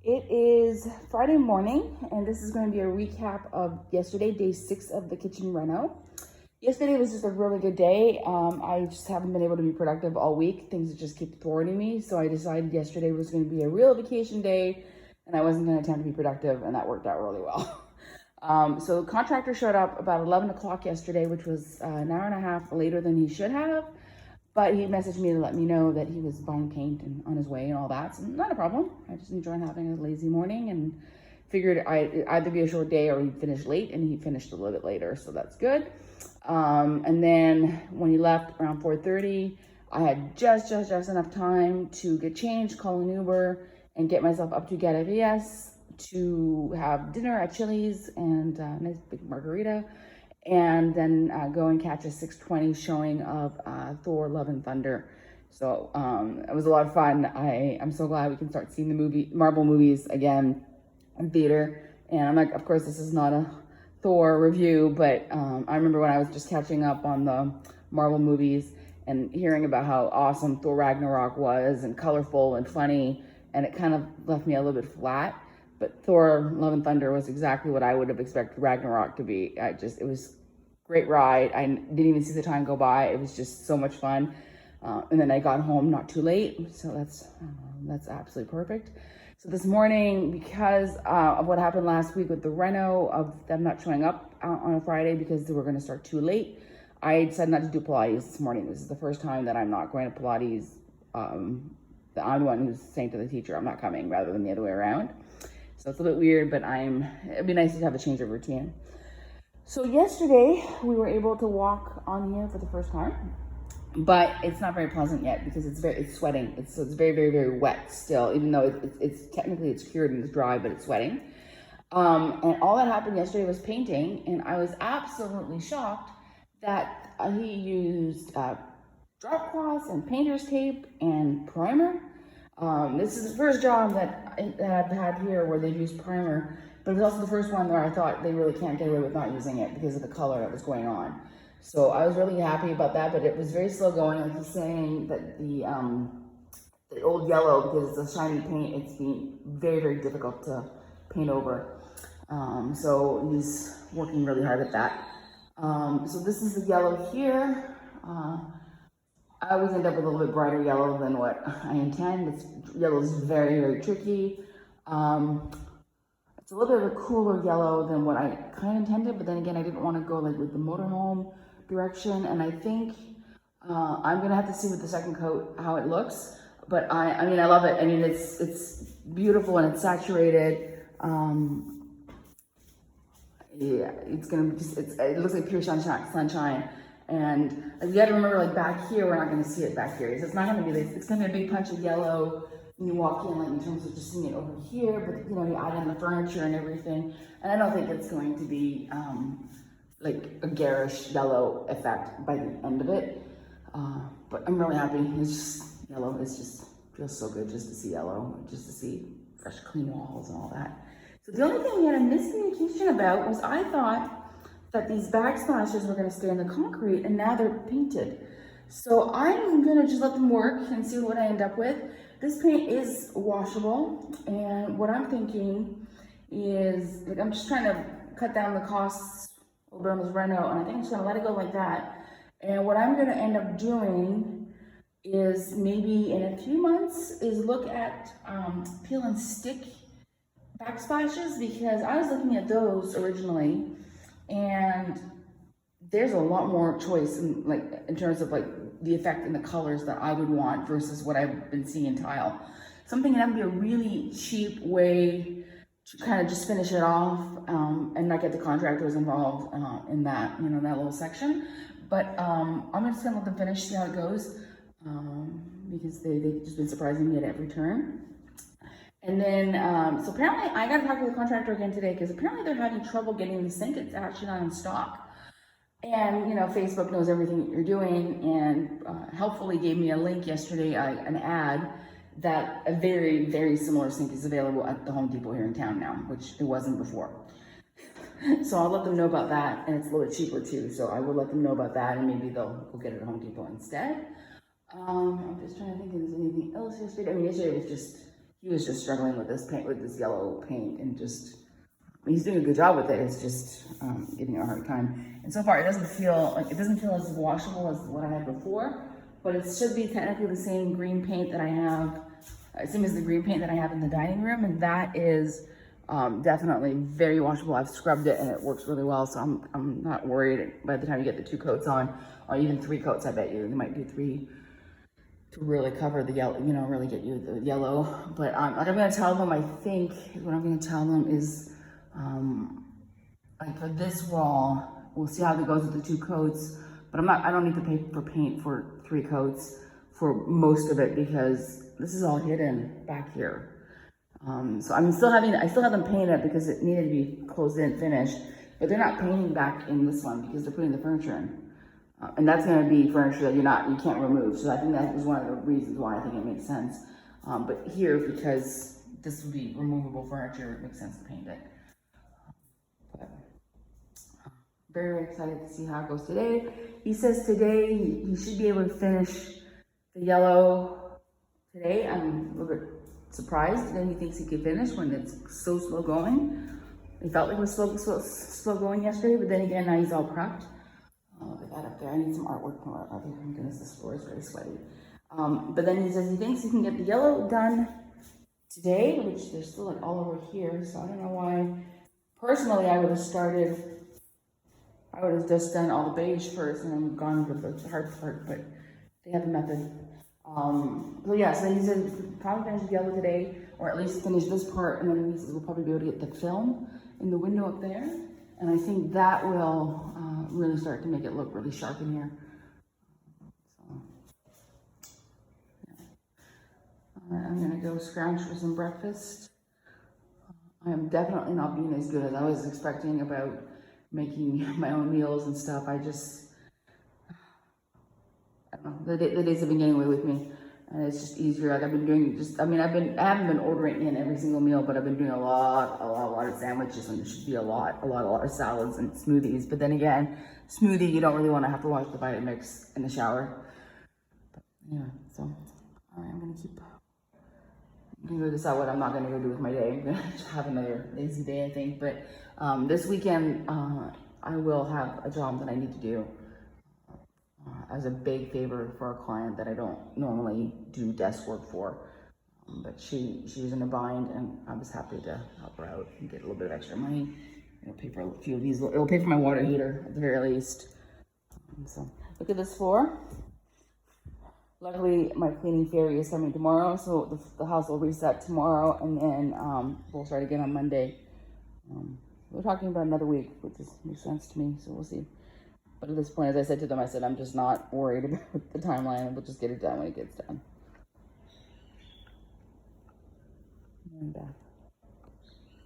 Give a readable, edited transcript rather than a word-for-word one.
It is Friday morning, and this is going to be a recap of yesterday, day 6 of the kitchen reno. Yesterday was just a really good day. I just haven't been able to be productive all week. Things just keep thwarting me, so I decided yesterday was going to be a real vacation day, and I wasn't going to attempt to be productive, and that worked out really well. So the contractor showed up about 11 o'clock yesterday, which was an hour and a half later than he should have. But he messaged me to let me know that he was buying paint and on his way and all that. So not a problem. I just enjoyed having a lazy morning and figured I'd either be a short day or he'd finish late, and he finished a little bit later, so that's good. And then when he left around 4:30, I had just enough time to get changed, call an Uber, and get myself up to Galerías to have dinner at Chili's and a nice big margarita, and then go and catch a 6:20 showing of Thor: Love and Thunder. So it was a lot of fun. I'm so glad we can start seeing the Marvel movies again in theater. And I'm like, of course, this is not a Thor review, but I remember when I was just catching up on the Marvel movies and hearing about how awesome Thor Ragnarok was and colorful and funny, and it kind of left me a little bit flat. But Thor: Love and Thunder was exactly what I would have expected Ragnarok to be. It was great ride. I didn't even see the time go by. It was just so much fun. And then I got home not too late, so that's absolutely perfect. So this morning, because of what happened last week with the reno, of them not showing up on a Friday because they were going to start too late, I decided not to do Pilates this morning. This is the first time that I'm not going to Pilates. I'm the one who's saying to the teacher, I'm not coming, rather than the other way around. So it's a bit weird, but it'd be nice to have a change of routine. So yesterday we were able to walk on here for the first time, but it's not very pleasant yet because it's sweating. It's very wet still, even though it's technically it's cured and it's dry, but it's sweating. And all that happened yesterday was painting, and I was absolutely shocked that he used drop cloths and painter's tape and primer. This is the first job that I've had here where they've used primer, but it's also the first one where I thought they really can't get away with not using it because of the color that was going on. So I was really happy about that, but it was very slow going. Like he's saying that the old yellow, because it's a shiny paint, it's been very difficult to paint over. So he's working really hard at that. So this is the yellow here. I always end up with a little bit brighter yellow than what I intend. Yellow is very tricky. It's a little bit of a cooler yellow than what I kind of intended, but then again, I didn't want to go like with the motorhome direction, and I think I'm gonna have to see with the second coat how it looks. But I mean, I love it. I mean, it's beautiful and it's saturated. Yeah, it looks like pure sunshine. And you got to remember, like back here, we're not going to see it back here. So it's not going to be this. It's going to be a big punch of yellow when you walk in, like in terms of just seeing it over here. But you add in the furniture and everything, and I don't think it's going to be like a garish yellow effect by the end of it. But I'm really happy. It's just yellow. It's just feels so good just to see yellow, just to see fresh, clean walls and all that. So the only thing we had a miscommunication about was I thought that these backsplashes were going to stay in the concrete, and now they're painted. So I'm going to just let them work and see what I end up with. This paint is washable, and what I'm thinking is, like, I'm just trying to cut down the costs over on this reno, and I think I'm just going to let it go like that. And what I'm going to end up doing is maybe in a few months is look at peel and stick backsplashes, because I was looking at those originally, and there's a lot more choice in terms of like the effect and the colors that I would want versus what I've been seeing in tile. So I'm thinking that would be a really cheap way to kind of just finish it off and not get the contractors involved in that, that little section. But I'm just gonna let them finish, see how it goes, because they've just been surprising me at every turn. And then, so apparently I got to talk to the contractor again today, because apparently they're having trouble getting the sink. It's actually not in stock. And, Facebook knows everything that you're doing, and helpfully gave me a link yesterday, an ad, that a very similar sink is available at the Home Depot here in town now, which it wasn't before. So I'll let them know about that, and it's a little bit cheaper too. So I will let them know about that, and maybe they'll go get it at Home Depot instead. I'm just trying to think if there's anything else yesterday. I mean, yesterday was just he was just struggling with this paint, with this yellow paint, and just, he's doing a good job with it. It's just giving it a hard time. And so far, it doesn't feel as washable as what I had before, but it should be technically the same green paint that I have, same as the green paint that I have in the dining room, and that is definitely very washable. I've scrubbed it and it works really well, so I'm not worried by the time you get the 2 coats on, or even 3 coats. I bet you they might do 3 to really cover the yellow, you know, really get you the yellow. But like I'm gonna tell them, I think what I'm gonna tell them is, like for this wall, we'll see how it goes with the 2 coats. But I don't need to pay for paint for 3 coats for most of it, because this is all hidden back here. So I still have them paint it because it needed to be closed in, finished. But they're not painting back in this one because they're putting the furniture in. And that's going to be furniture that you can't remove. So I think that was one of the reasons why I think it makes sense. But here, because this would be removable furniture, it makes sense to paint it. But very, very excited to see how it goes today. He says today he should be able to finish the yellow today. I'm a little bit surprised that he thinks he could finish when it's so slow going. It felt like it was slow going yesterday, but then again, now he's all prepped. Look at that up there. I need some artwork from up here. Oh goodness, this floor is very sweaty. But then he says he thinks he can get the yellow done today, which there's still like all over here. So I don't know why. Personally, I would have just done all the beige first and then gone with the hard part, but they have a method. So yeah, so he said probably finish the yellow today, or at least finish this part, and then he says we'll probably be able to get the film in the window up there. And I think that will really start to make it look really sharp in here. So, yeah. I'm gonna go scrounge for some breakfast. I am definitely not being as good as I was expecting about making my own meals and stuff. I don't know, the days have been getting away with me. And it's just easier. Like I've been doing I haven't been ordering in every single meal, but I've been doing a lot of sandwiches, and there should be a lot of salads and smoothies. But then again, smoothie, you don't really want to have to wash the Vitamix in the shower. But yeah, so all right, I'm gonna go decide what I'm not gonna go do with my day. I'm gonna have another lazy day, I think. But this weekend, I will have a job that I need to do. As a big favor for a client that I don't normally do desk work for. But she was in a bind, and I was happy to help her out and get a little bit of extra money. It'll pay for a few of these. It'll pay for my water heater at the very least. So look at this floor. Luckily, my cleaning fairy is coming tomorrow, so the house will reset tomorrow, and then we'll start again on Monday. We're talking about another week, which makes sense to me, so we'll see. But at this point, as I said to them, I'm just not worried about the timeline. We'll just get it done when it gets done. And back.